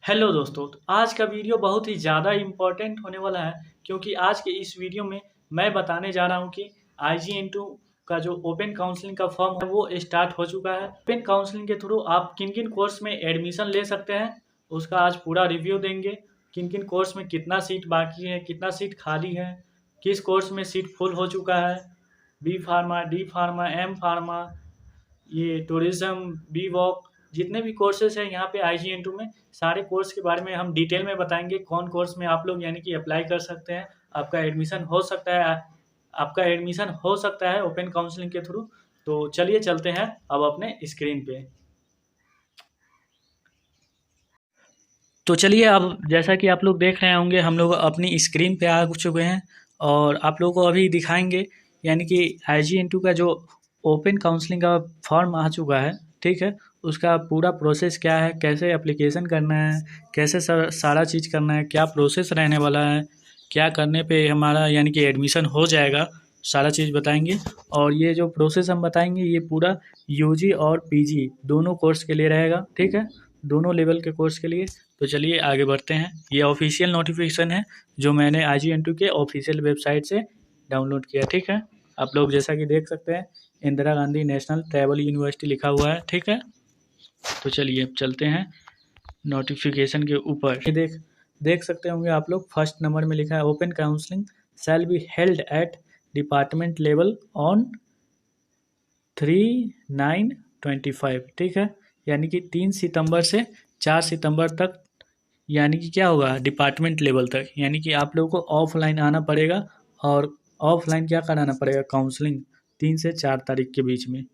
Hello दोस्तों, तो आज का वीडियो बहुत ही ज़्यादा इम्पोर्टेंट होने वाला है क्योंकि आज के इस वीडियो में मैं बताने जा रहा हूं कि IGN2 का जो ओपन काउंसलिंग का फॉर्म है वो स्टार्ट हो चुका है। ओपन काउंसलिंग के थ्रू आप किन किन कोर्स में एडमिशन ले सकते हैं उसका आज पूरा रिव्यू देंगे। किन किन कोर्स में कितना सीट बाकी है, कितना सीट खाली है, किस कोर्स में सीट फुल हो चुका है, B pharma, D pharma, M pharma, ये टूरिज्म, बी वॉक, जितने भी कोर्सेज हैं यहाँ पे IGN2 में सारे कोर्स के बारे में हम डिटेल में बताएंगे। कौन कोर्स में आप लोग यानी कि अप्लाई कर सकते हैं, आपका एडमिशन हो सकता है, ओपन काउंसलिंग के थ्रू। तो चलिए चलते हैं अब अपने स्क्रीन पे। तो चलिए अब जैसा कि आप लोग देख रहे होंगे हम लोग अपनी स्क्रीन पे आ चुके हैं और आप लोगों को अभी दिखाएंगे यानी कि IGN2 का जो ओपन काउंसलिंग का फॉर्म आ चुका है, ठीक है, उसका पूरा प्रोसेस क्या है, कैसे एप्लीकेशन करना है, कैसे सारा चीज़ करना है, क्या प्रोसेस रहने वाला है, क्या करने पे हमारा यानी कि एडमिशन हो जाएगा, सारा चीज़ बताएंगे। और ये जो प्रोसेस हम बताएंगे ये पूरा UG और PG दोनों कोर्स के लिए रहेगा, ठीक है, दोनों लेवल के कोर्स के लिए। तो चलिए आगे बढ़ते हैं। ये ऑफिशियल नोटिफिकेशन है जो मैंने IGN2 के ऑफिशियल वेबसाइट से डाउनलोड किया, ठीक है। आप लोग जैसा कि देख सकते हैं Indira Gandhi national tribal university लिखा हुआ है, ठीक है। तो चलिए अब चलते हैं नोटिफिकेशन के ऊपर। ये देख सकते होंगे आप लोग, फर्स्ट नंबर में लिखा है open counselling shall be held at department level on 3/9/25, ठीक है, यानी कि 3 सितंबर से 4 सितंबर तक, यानी कि क्या होगा डिपार्टमेंट लेवल तक, यानी कि आप लोगों को ऑफलाइन आना पड़ेगा और ऑफलाइन क्या कराना पड़ेगा, काउंसलिंग 3 से 4 तारीख के बीच में।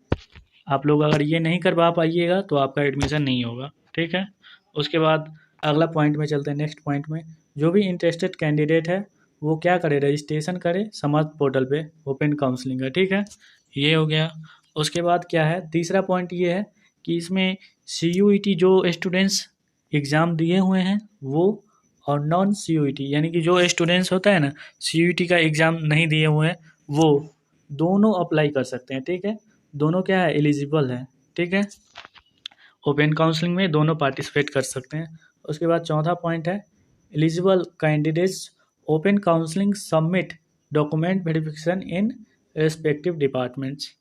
आप लोग अगर ये नहीं करवा पाइएगा तो आपका एडमिशन नहीं होगा, ठीक है। उसके बाद अगला पॉइंट में चलते हैं, नेक्स्ट पॉइंट में। जो भी इंटरेस्टेड कैंडिडेट है वो क्या करे, रजिस्ट्रेशन करे समर्थ पोर्टल पे ओपन काउंसलिंग का, ठीक है, ये हो गया। उसके बाद क्या है, तीसरा पॉइंट ये है कि इसमें CUET जो स्टूडेंट्स एग्ज़ाम दिए हुए हैं वो, और नॉन CUET यानी कि जो स्टूडेंट्स होता है ना CUET का एग्ज़ाम नहीं दिए हुए हैं वो दोनों अप्लाई कर सकते हैं, ठीक है, दोनों क्या है एलिजिबल है, ठीक है, ओपन काउंसलिंग में दोनों पार्टिसिपेट कर सकते हैं। उसके बाद चौथा पॉइंट है eligible candidates open counselling submit document verification in respective departments.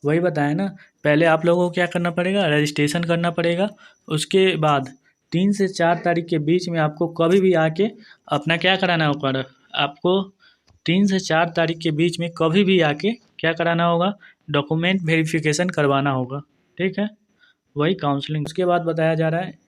वही बताया ना, पहले आप लोगों को क्या करना पड़ेगा, रजिस्ट्रेशन करना पड़ेगा। उसके बाद 3 से 4 तारीख के बीच में आपको कभी भी आके अपना क्या कराना होगा, आपको 3 से 4 तारीख के बीच में कभी भी आके क्या कराना होगा, डॉक्यूमेंट वेरिफिकेशन करवाना होगा, ठीक है, वही काउंसलिंग। उसके बाद बताया जा रहा है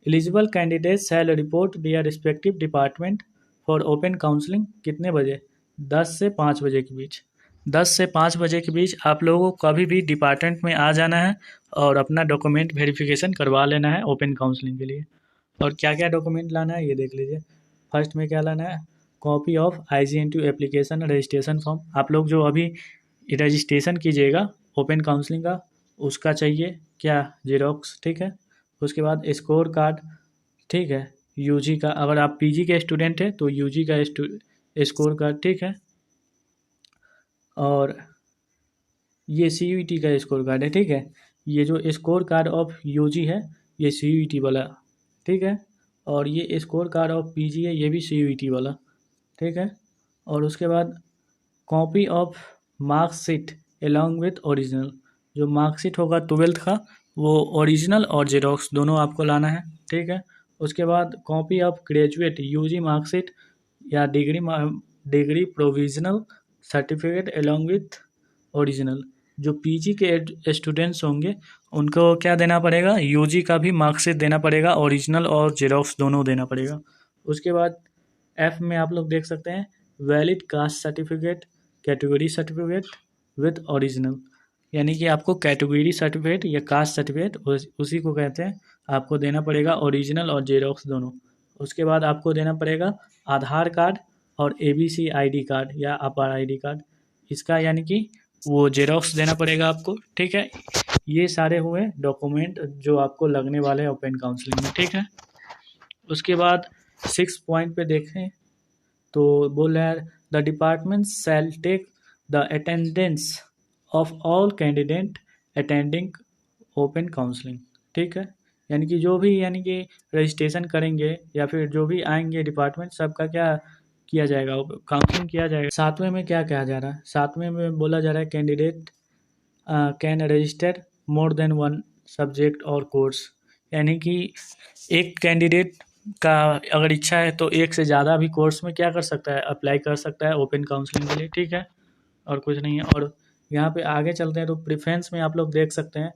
eligible candidate shall report their respective department for open counselling कितने बजे, 10 से 5 बजे के बीच। 10 से 5 बजे के बीच आप लोगों को कभी भी डिपार्टमेंट में आ जाना है और अपना डॉक्यूमेंट वेरिफिकेशन करवा लेना है ओपन काउंसलिंग के लिए। और क्या क्या डॉक्यूमेंट लाना है ये देख लीजिए। फर्स्ट में क्या लाना है, copy of IGN2 application registration form. आप लोग जो अभी रजिस्ट्रेशन कीजिएगा ओपन काउंसलिंग का उसका चाहिए क्या, जेरोक्स, ठीक है। उसके बाद स्कोर कार्ड, ठीक है, UG का, अगर आप PG के स्टूडेंट हैं तो UG का स्कोर कार्ड, ठीक है। और ये CUET का स्कोर कार्ड है, ठीक है। ये जो स्कोर कार्ड ऑफ UG है ये CUET वाला, ठीक है। और ये स्कोर कार्ड ऑफ PG है ये भी CUET वाला, ठीक है। और उसके बाद copy of marksheet along with original, जो मार्कशीट होगा 12th का वो ओरिजिनल और जेरोक्स दोनों आपको लाना है, ठीक है। उसके बाद copy of graduate UG marksheet या degree provisional certificate along with original. जो PG के स्टूडेंट्स होंगे उनको क्या देना पड़ेगा, UG का भी मार्कशीट देना पड़ेगा, ओरिजिनल और जेरोक्स दोनों देना पड़ेगा। उसके बाद F में आप लोग देख सकते हैं valid caste certificate, category certificate with original, यानी कि आपको कैटेगरी सर्टिफिकेट या कास्ट सर्टिफिकेट उसी को कहते हैं, आपको देना पड़ेगा ओरिजिनल और जेरोक्स दोनों। उसके बाद आपको देना पड़ेगा आधार कार्ड और ABC ID कार्ड या अपार ID कार्ड, इसका यानी कि वो जेरोक्स देना पड़ेगा आपको, ठीक है। ये सारे हुए डॉक्यूमेंट जो आपको लगने वाले हैं ओपन काउंसलिंग में, ठीक है। उसके बाद 6 पॉइंट पे देखें तो बोल रहा है the department shall take the attendance of all candidate attending open counselling, ठीक है। यानी कि जो भी यानी कि रजिस्ट्रेशन करेंगे या फिर जो भी आएंगे डिपार्टमेंट, सबका क्या किया जाएगा, काउंसलिंग किया जाएगा। सातवें में क्या कहा जा रहा है, सातवें में बोला जा रहा है candidate can register more than one subject और कोर्स, यानी कि एक कैंडिडेट का अगर इच्छा है तो एक से ज़्यादा भी कोर्स में क्या कर सकता है, अप्लाई कर सकता है ओपन काउंसलिंग के लिए, ठीक है। और कुछ नहीं है। और यहाँ पे आगे चलते हैं तो प्रेफरेंस में आप लोग देख सकते हैं,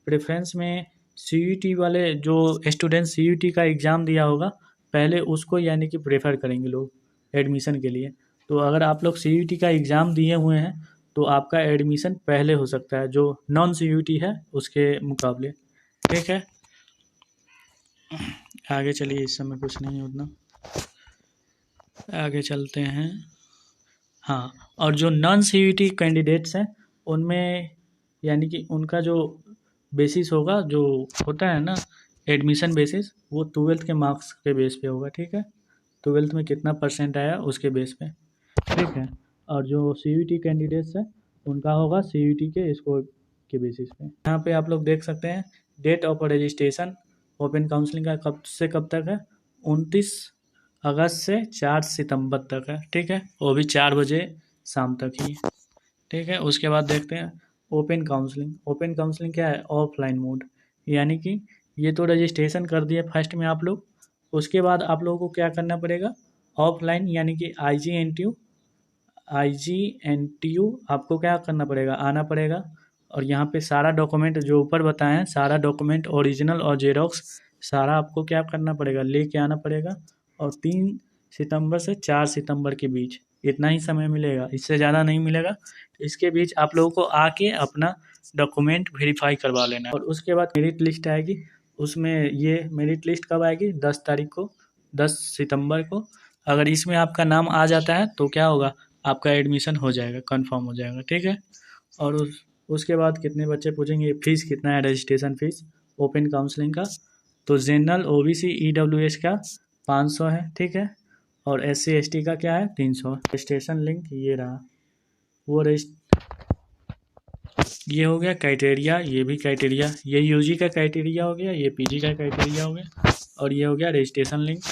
प्रेफरेंस में सीयूईटी वाले जो स्टूडेंट सीयूईटी का एग्ज़ाम दिया होगा पहले उसको यानी कि प्रेफर करेंगे लोग एडमिशन के लिए। तो अगर आप लोग सीयूईटी का एग्ज़ाम दिए हुए हैं तो आपका एडमिशन पहले हो सकता है जो नॉन सीयूईटी है उसके मुकाबले, ठीक है। आगे चलिए, इस समय कुछ नहीं है उतना, आगे चलते हैं। हाँ, और जो नॉन सीयूईटी कैंडिडेट्स हैं उनमें यानी कि उनका जो बेसिस होगा, जो होता है ना एडमिशन बेसिस, वो 12th के मार्क्स के बेस पे होगा, ठीक है। 12th में कितना परसेंट आया उसके बेस पे, ठीक है। और जो सीयूईटी कैंडिडेट्स हैं उनका होगा सीयूईटी के स्कोर के बेसिस पे। यहाँ पे आप लोग देख सकते हैं date of registration open counselling का कब से कब तक है, 29 अगस्त से 4 सितंबर तक है, ठीक है। वो भी 4 बजे शाम तक ही, ठीक है। उसके बाद देखते हैं ओपन काउंसलिंग। ओपन काउंसलिंग क्या है, ऑफलाइन मोड, यानी कि ये तो रजिस्ट्रेशन कर दिए फर्स्ट में आप लोग, उसके बाद आप लोगों को क्या करना पड़ेगा, ऑफलाइन यानी कि आई जी एन टी यू आपको क्या करना पड़ेगा, आना पड़ेगा। और यहाँ पे सारा डॉक्यूमेंट जो ऊपर बताए हैं, सारा डॉक्यूमेंट ओरिजिनल और जेरोक्स सारा आपको क्या करना पड़ेगा, लेके आना पड़ेगा। और 3 सितंबर से 4 सितंबर के बीच इतना ही समय मिलेगा, इससे ज़्यादा नहीं मिलेगा। इसके बीच आप लोगों को आके अपना डॉक्यूमेंट वेरीफाई करवा लेना है। और उसके बाद मेरिट लिस्ट आएगी, उसमें ये मेरिट लिस्ट कब आएगी, 10 तारीख को, 10 सितंबर को। अगर इसमें आपका नाम आ जाता है तो क्या होगा, आपका एडमिशन हो जाएगा, कंफर्म हो जाएगा, ठीक है। और उसके बाद कितने बच्चे पूछेंगे फीस कितना है, रजिस्ट्रेशन फीस ओपन काउंसलिंग का, तो जनरल ओबीसी ईडब्ल्यूएस का 500 है, ठीक है। और एससी एसटी का क्या है 300। रजिस्ट्रेशन लिंक ये रहा, वो ये हो गया क्राइटेरिया, ये भी क्राइटेरिया, ये यूजी का क्राइटेरिया हो गया, ये पीजी का क्राइटेरिया हो गया, और ये हो गया रजिस्ट्रेशन लिंक।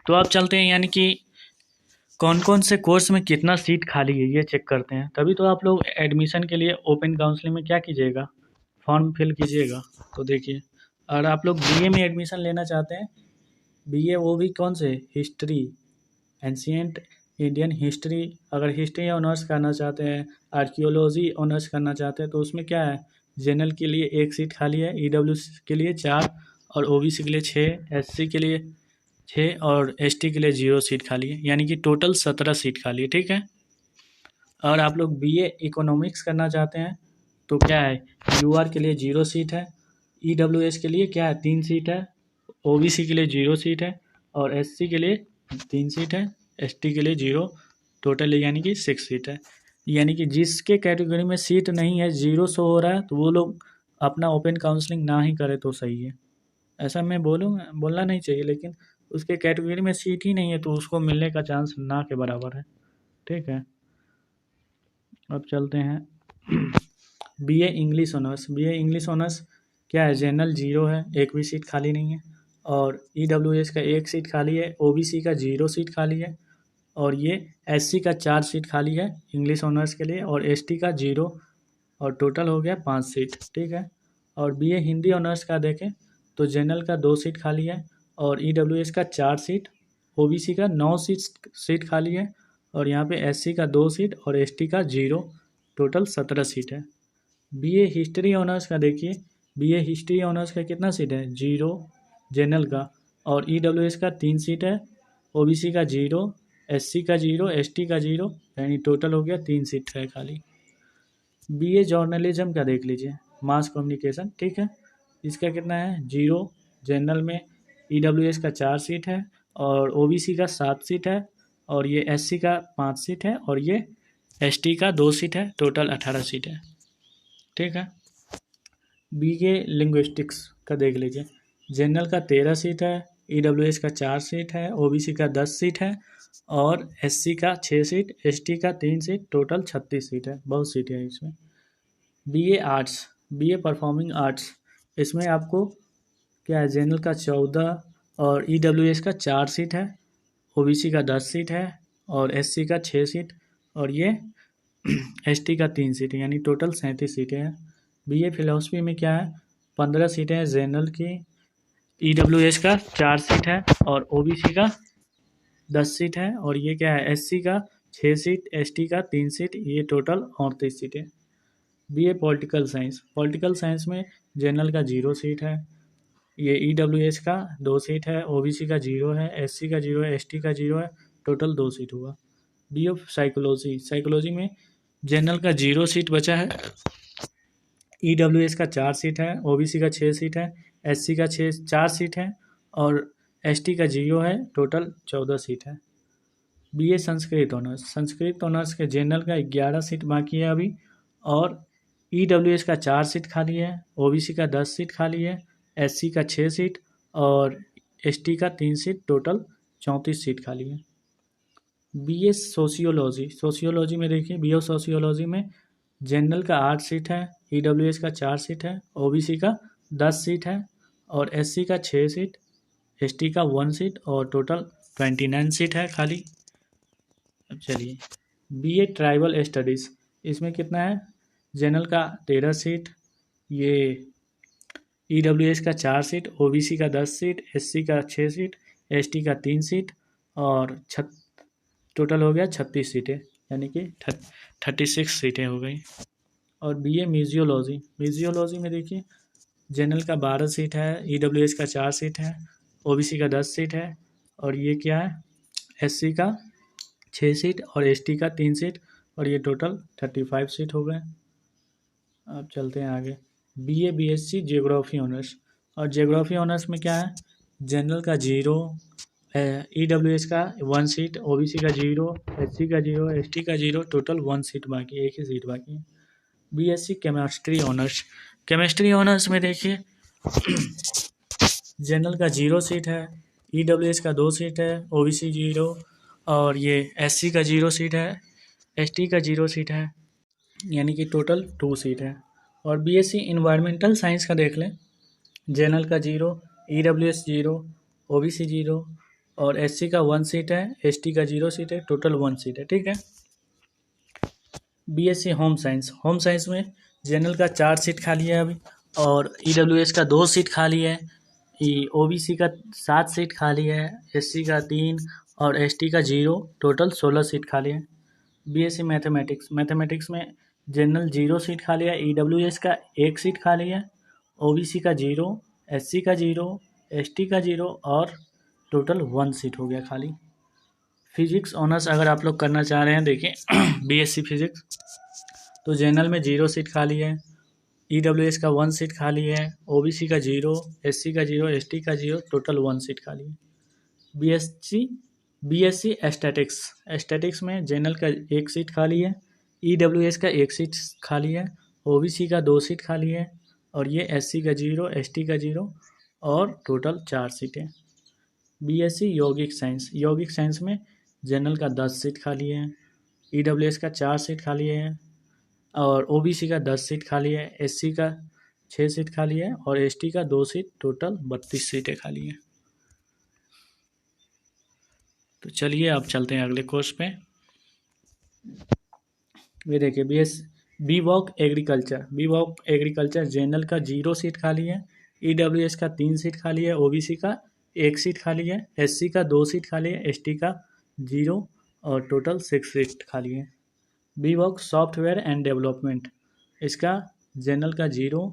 तो आप चलते हैं यानी कि कौन कौन से कोर्स में कितना सीट खाली है ये चेक करते हैं। तभी तो आप लोग एडमिशन के लिए ओपन काउंसलिंग में क्या कीजिएगा, फॉर्म फिल कीजिएगा। तो देखिए, अगर आप लोग बीए में एडमिशन लेना चाहते हैं, बीए वो भी कौन से, हिस्ट्री, एंशियंट इंडियन हिस्ट्री, अगर हिस्ट्री ऑनर्स करना चाहते हैं, आर्कियोलॉजी ऑनर्स करना चाहते हैं, तो उसमें क्या है, जनरल के लिए 1 सीट खाली है, ईडब्ल्यू के लिए 4, और ओबीसी के लिए 6, एससी के लिए 6, और एसटी के लिए 0 सीट खाली है, यानी कि टोटल 17 सीट खाली है, ठीक है। और आप लोग बीए इकोनॉमिक्स करना चाहते हैं तो क्या है, यूआर के लिए 0 सीट है, ईडब्ल्यूएस के लिए क्या है 3 सीट है, ओबीसी के लिए 0 सीट है, और एससी के लिए 3 सीट है, एसटी के लिए 0, टोटल यानी कि 6 सीट है। यानी कि जिसके कैटेगरी में सीट नहीं है, 0 शो हो रहा है, तो वो लोग अपना ओपन काउंसलिंग ना ही करे तो सही है। ऐसा मैं बोलना नहीं चाहिए, लेकिन उसके कैटेगरी में सीट ही नहीं है तो उसको मिलने का चांस ना के बराबर है, ठीक है। अब चलते हैं BA English honours. BA English honours क्या है, जनरल 0 है, एक भी सीट खाली नहीं है, और ईडब्ल्यूएस का 1 सीट खाली है, ओबीसी का 0 सीट खाली है, और ये एससी का 4 सीट खाली है इंग्लिश ऑनर्स के लिए, और एसटी का 0, और टोटल हो गया 5 सीट, ठीक है। और बीए हिंदी ऑनर्स का देखें तो जनरल का 2 सीट खाली है, और ईडब्ल्यूएस का 4 सीट, ओबीसी का 9 सीट खाली है, और यहाँ पे एससी का 2 सीट और एसटी का 0, टोटल 17 सीट है। बीए हिस्ट्री ऑनर्स का देखिए, बीए हिस्ट्री ऑनर्स का कितना सीट है, 0 जनरल का, और ईडब्ल्यूएस का 3 सीट है, ओबीसी का 0, एससी का 0, एसटी का 0, यानी टोटल हो गया 3 सीट है खाली। बीए जर्नलिज्म का देख लीजिए, मास कम्युनिकेशन, ठीक है। इसका कितना है, 0 जनरल में, ईडब्ल्यूएस का 4 सीट है, और ओबीसी का 7 सीट है, और ये एससी का 5 सीट है, और ये एसटी का 2 सीट है, टोटल 18 सीट है, ठीक है। बीए लिंग्विस्टिक्स का देख लीजिए, जनरल का 13 सीट है, ईडब्ल्यूएस का 4 सीट है, ओबीसी का 10 सीट है, और एससी का 6 सीट, एसटी का 3 सीट, टोटल 36 सीट है, बहुत सीट है इसमें। BA arts, BA performing arts, इसमें आपको क्या है, जनरल का 14 और EWS का 4 सीट है, OBC का 10 सीट है और SC का 6 सीट और ये ST का 3 सीट है, यानी टोटल 37 सीटें हैं। BA फिलोसफी में क्या है, 15 सीटें हैं जनरल की, EWS का 4 सीट है और OBC का 10 सीट है और ये क्या है, SC का 6 सीट, ST का 3 सीट, ये टोटल 38 सीटें। BA पॉलिटिकल साइंस में जनरल का 0 सीट है, ये EWS का 2 सीट है, OBC का 0 है, SC का 0 है, ST का 0 है, टोटल 2 सीट हुआ। BA साइकोलॉजी में जनरल का 0 सीट बचा है, EWS का 4 सीट है, OBC का 6 सीट है, SC का 4 सीट है और ST का 0 है, टोटल 14 सीट है। BA संस्कृत ऑनर्स के जनरल का 11 सीट बाकी है अभी और EWS का 4 सीट खाली है, OBC का 10 सीट खाली है, SC का 6 सीट और ST का 3 सीट, टोटल 34 सीट खाली है। BA सोशियोलॉजी में देखिए, BA सोशियोलॉजी में जनरल का 8 सीट है, EWS का 4 सीट है, OBC का 10 सीट है और SC का 6 सीट, ST का 1 सीट और टोटल 29 सीट है खाली। अब चलिए BA ट्राइबल स्टडीज़, इसमें कितना है, जनरल का 13 सीट, ये EWS का 4 सीट, OBC का 10 सीट, SC का 6 सीट, ST का 3 सीट और टोटल हो गया 36 सीटें, यानी कि 36 सीटें हो गई। और BA म्यूजियोलॉजी में देखिए, जनरल का 12 सीट है, EWS का 4 सीट है, OBC का 10 सीट है और ये क्या है, SC का 6 सीट और ST का 3 सीट और ये टोटल 35 सीट हो गए। अब चलते हैं आगे। BA BSc जियोग्राफी ऑनर्स, और जियोग्राफी ऑनर्स में क्या है, जनरल का 0, EWS का 1 सीट, OBC का 0, SC का 0, ST का 0, टोटल 1 सीट बाकी, एक ही सीट बाकी है। BSc केमिस्ट्री ऑनर्स में देखिए, जनरल का 0 सीट है, EWS का 2 सीट है, OBC 0 और ये SC का 0 सीट है, ST का 0 सीट है, यानी कि टोटल 2 सीट है। और BSc इन्वायरमेंटल साइंस का देख लें, जनरल का 0, EWS 0, OBC 0 और SC का 1 सीट है, ST का 0 सीट है, टोटल 1 सीट है, ठीक है। BSc होम साइंस में जनरल का 4 सीट खाली है अभी और EWS का 2 सीट खाली है, OBC का 7 सीट खाली है, SC का 3 और ST का 0, टोटल 16 सीट खाली है। BSc मैथमेटिक्स में जनरल 0 सीट खाली है, EWS का 1 सीट खाली है, OBC का 0, SC का 0, ST का 0 और टोटल 1 सीट हो गया खाली। फिजिक्स ऑनर्स अगर आप लोग करना चाह रहे हैं, देखिए BSc फिजिक्स, तो जनरल में 0 सीट खाली है, EWS का 1 सीट खाली है, OBC का 0, SC का 0, ST का 0, टोटल 1 सीट खाली है। BSc एस्थेटिक्स में जनरल का 1 सीट खाली है, EWS का 1 सीट खाली है, OBC का 2 सीट खाली है और ये SC का 0, ST का 0 और टोटल 4 सीटें। BSc यौगिक साइंस में जनरल का 10 सीट खाली है, EWS का 4 सीट खाली है और OBC का 10 सीट खाली है, SC का 6 सीट खाली है और ST का 2 सीट, टोटल 32 सीटें खाली हैं। तो चलिए अब चलते हैं अगले कोर्स पे। ये देखिए बी वॉक एग्रीकल्चर जनरल का 0 सीट खाली है, EWS का 3 सीट खाली है, OBC का 1 सीट खाली है, SC का 2 सीट खाली है, ST का 0 और टोटल 6 सीट खाली है। B voc software and development, इसका जनरल का 0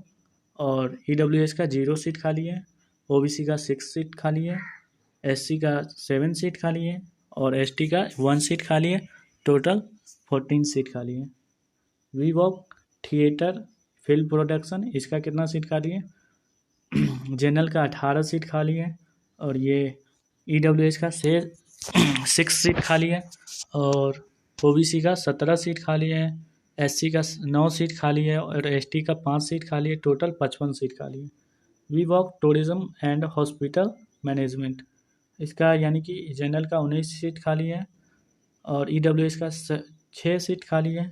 और EWS का 0 सीट खाली है, OBC का 6 सीट खाली है, SC का 7 सीट खाली है और ST का 1 सीट खाली है, टोटल 14 सीट खाली है। B voc theatre film production, इसका कितना सीट खाली है, जनरल का 18 सीट खाली है और ये EWS का 6 सीट खाली है और OBC का 17 सीट खाली है, SC का 9 सीट खाली है और ST का 5 सीट खाली है, टोटल 55 सीट खाली है। B voc tourism and hospital management, इसका यानी कि जनरल का 19 सीट खाली है और EWS का 6 सीट खाली है,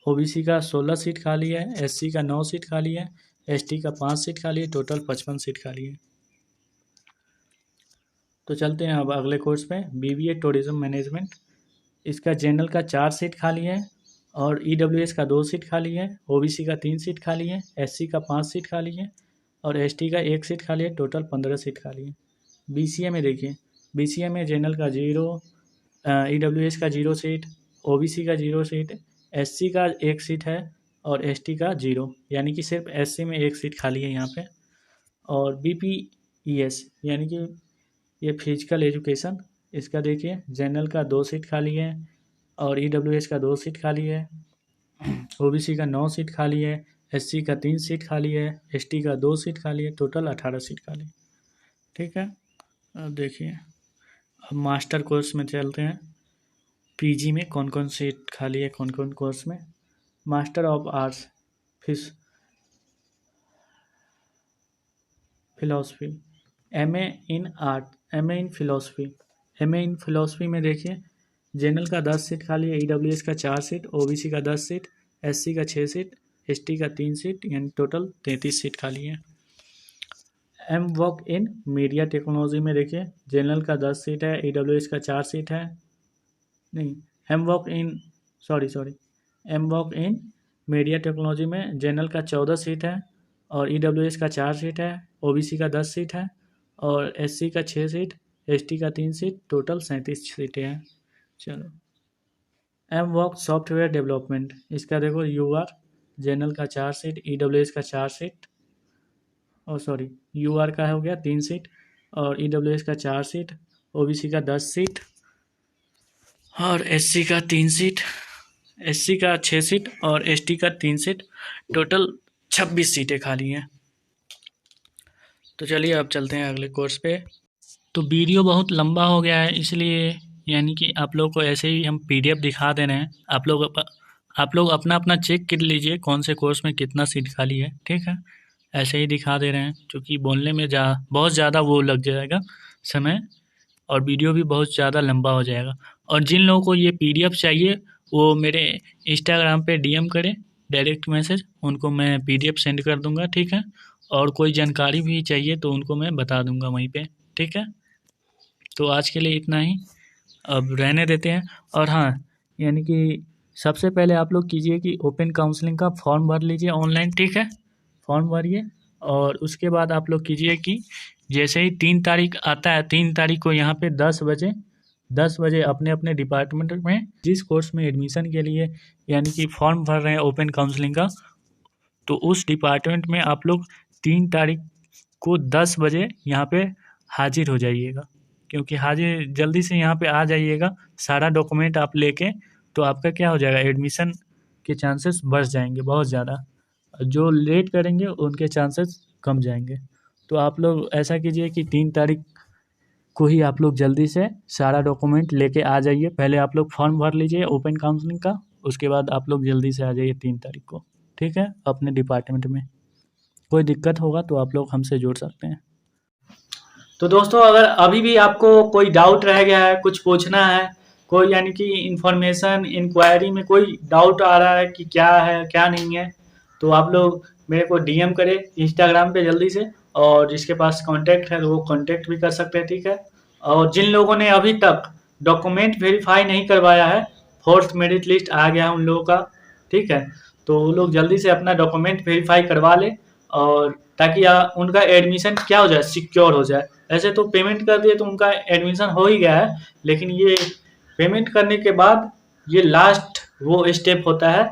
OBC का 16 सीट खाली है, SC का 9 सीट खाली है, एसटी का 5 सीट खाली है, टोटल 55 सीट खाली है। तो चलते हैं अब अगले कोर्स पे, बीबीए टूरिज्म मैनेजमेंट। इसका जनरल का 4 सीट खाली है और ईडब्ल्यूएस का 2 सीट खाली है, ओबीसी का 3 सीट खाली है, एससी का 5 सीट खाली है और एसटी का 1 सीट खाली है। टोटल 15 सीट खाली है। बीसीए में देखिए, बीसीए में जनरल का 0, ईडब्ल्यूएस का 0 सीट, ओबीसी का 0 सीट, एससी का 1 सीट है और एसटी का 0, यानी कि सिर्फ एससी में 1 सीट खाली है यहाँ पे। और बीपीईएस यानी कि ये फिजिकल एजुकेशन, इसका देखिए जनरल का 2 सीट खाली है और ईडब्ल्यूएस का 2 सीट खाली है, ओबीसी का 9 सीट खाली है, एससी का 3 सीट खाली है, एसटी का 2 सीट खाली है। टोटल 18 सीट खाली। ठीक है, अब देखिए, अब मास्टर कोर्स में चलते हैं। पीजी में कौन कौन सीट खाली है, कौन कौन कोर्स में। Master of arts philosophy, MA in art, MA in philosophy. MA in philosophy में देखिए, जनरल का 10 सीट खाली है, ईडब्ल्यूएस का 4 सीट, ओबीसी का 10 सीट, एससी का 6 सीट, एसटी का 3 सीट, यानी टोटल 33 सीट खाली है। M voc in media technology में देखिए, जनरल का 10 सीट है, ईडब्ल्यूएस का 4 सीट है, नहीं, M voc in sorry M voc in media technology में जनरल का 14 सीट है और ईडब्ल्यूएस का 4 सीट है, ओबीसी का 10 सीट है और एससी का 6 सीट, एसटी का 3 सीट, टोटल 37 सीटें हैं। चलो, एम वॉक सॉफ्टवेयर डेवलपमेंट, इसका देखो यूआर, जनरल का 4 सीट, ईडब्ल्यूएस का 4 सीट, और सॉरी यूआर का हो गया 3 सीट और ईडब्ल्यूएस का 4 सीट, ओबीसी का 10 सीट और एससी का 3 सीट, एससी का 6 सीट और एसटी का 3 सीट। टोटल 26 सीटें खाली हैं। तो चलिए अब चलते हैं अगले कोर्स पे। तो वीडियो बहुत लंबा हो गया है, इसलिए यानी कि आप लोग को ऐसे ही हम पीडीएफ दिखा दे रहे हैं। आप लोग अपना अपना चेक कर लीजिए कौन से कोर्स में कितना सीट खाली है। ठीक है, ऐसे ही दिखा दे रहे हैं, क्योंकि बोलने में बहुत ज़्यादा वो लग जाएगा समय और वीडियो भी बहुत ज़्यादा लंबा हो जाएगा। और जिन लोगों को ये पीडीएफ चाहिए वो मेरे इंस्टाग्राम पे डीएम करें, डायरेक्ट मैसेज, उनको मैं पीडीएफ सेंड कर दूंगा। ठीक है, और कोई जानकारी भी चाहिए तो उनको मैं बता दूंगा वहीं पे। ठीक है, तो आज के लिए इतना ही, अब रहने देते हैं। और हाँ, यानी कि सबसे पहले आप लोग कीजिए कि ओपन काउंसलिंग का फॉर्म भर लीजिए ऑनलाइन। ठीक है, फॉर्म भरिए और उसके बाद आप लोग कीजिए कि जैसे ही 3 तारीख आता है, 3 तारीख को यहाँ पे 10 बजे अपने अपने डिपार्टमेंट में जिस कोर्स में एडमिशन के लिए यानी कि फॉर्म भर रहे हैं ओपन काउंसलिंग का, तो उस डिपार्टमेंट में आप लोग 3 तारीख को 10 बजे यहाँ पे हाजिर हो जाइएगा। क्योंकि हाजिर जल्दी से यहाँ पे आ जाइएगा, सारा डॉक्यूमेंट आप लेके, तो आपका क्या हो जाएगा, एडमिशन के चांसेस बढ़ जाएंगे बहुत ज़्यादा। जो लेट करेंगे उनके चांसेस कम जाएंगे। तो आप लोग ऐसा कीजिए कि 3 तारीख को ही आप लोग जल्दी से सारा डॉक्यूमेंट लेके आ जाइए। पहले आप लोग फॉर्म भर लीजिए ओपन काउंसलिंग का, उसके बाद आप लोग जल्दी से आ जाइए 3 तारीख को। ठीक है, अपने डिपार्टमेंट में। कोई दिक्कत होगा तो आप लोग हमसे जुड़ सकते हैं। तो दोस्तों, अगर अभी भी आपको कोई डाउट रह गया है, कुछ पूछना है, कोई यानी कि इंफॉर्मेशन इंक्वायरी में कोई डाउट आ रहा है कि क्या है क्या नहीं है, तो आप लोग मेरे को डीएम करें इंस्टाग्राम पे जल्दी से, और जिसके पास कांटेक्ट है वो कांटेक्ट भी कर सकते हैं। ठीक है, और जिन लोगों ने अभी तक डॉक्यूमेंट वेरीफाई नहीं करवाया है, 4th मेरिट लिस्ट आ गया है उन लोगों का। ठीक है, तो वो लोग जल्दी से अपना डॉक्यूमेंट वेरीफाई करवा ले, और ताकि उनका एडमिशन क्या हो जाए, सिक्योर हो जाए। ऐसे तो पेमेंट कर दिए तो उनका एडमिशन हो ही गया है, लेकिन ये पेमेंट करने के बाद ये लास्ट वो स्टेप होता है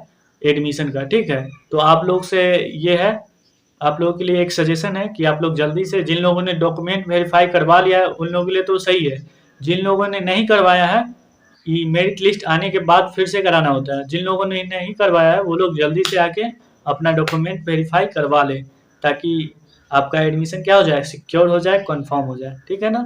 एडमिशन का। ठीक है, तो आप लोग से ये है, आप लोगों के लिए एक सजेशन है कि आप लोग जल्दी से, जिन लोगों ने डॉक्यूमेंट वेरीफाई करवा लिया है उन लोगों के लिए तो सही है, जिन लोगों ने नहीं करवाया है, ये मेरिट लिस्ट आने के बाद फिर से कराना होता है। जिन लोगों ने नहीं करवाया है वो लोग जल्दी से आके अपना डॉक्यूमेंट वेरीफाई करवा लें, ताकि आपका एडमिशन क्या हो जाए, सिक्योर हो जाए, कंफर्म हो जाए। ठीक है ना।